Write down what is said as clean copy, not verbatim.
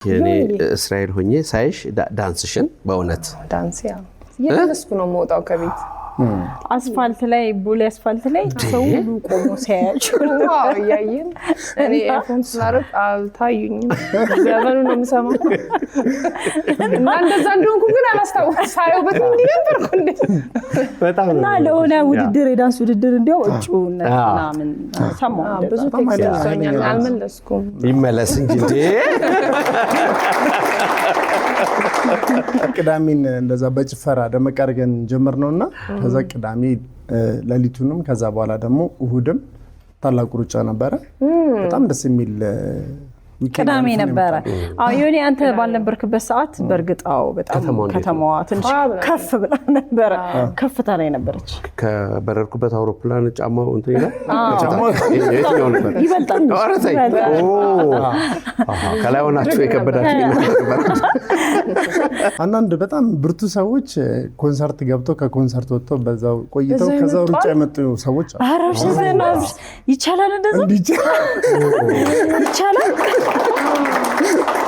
የኔ እስራኤል ሆኜ ሳይሽ ዳንስሽን በእውነት ዳንስ ያ የነስኩ ነው መውጣው ከቤት አስፋልት ላይ ቡሌ አስፋልት ላይ ሰው ሁሉ ቆሞ ሲያያችሁ ዋው ያየን እኔ ኤርፎን ስላረቅ አልታዩኝም ዘመኑ ነው የምሰማው እና እንደዛ እንደሆንኩ ግን አላስታውስም ሳየው በትንሽ ነበርኩ እንዴ በጣም እና ለሆነ ውድድር የዳንስ ውድድር እንዲያው እጩነት ምናምን ሰማሁ ብዙ ቴክስቶኛል አልመለስኩም ይመለስ እንጂ እንዴ ቅዳሜን እንደዛ በጭፈራ ደመቀርገን ጀመርነውና ከዛ ቅዳሜ ለሊቱንም ከዛ በኋላ ደግሞ እሁድም ታላቁ ሩጫ ነበረ በጣም ደስ የሚል ቅዳሜ ነበረ አዩኒ አንተ ባልነበርክበት ሰዓት በርግጣው በጣም ከተማዋ ትንሽ ከፍ ብላ ነበር ከፍታ ላይ ነበረች ከበረርኩበት አውሮፕላን ጫማው እንትን ይላል ጫማው የትኛው ነበር ይበልጣል አረታይ ከላይ ሆናችሁ የከበዳችሁ ነበር አንዳንድ በጣም ብርቱ ሰዎች ኮንሰርት ገብተው ከኮንሰርት ወጥተው በዛው ቆይተው ከዛው ሩጫ የመጡ ሰዎች አራሽ ዘናብ ይቻላል እንደዛ ይቻላል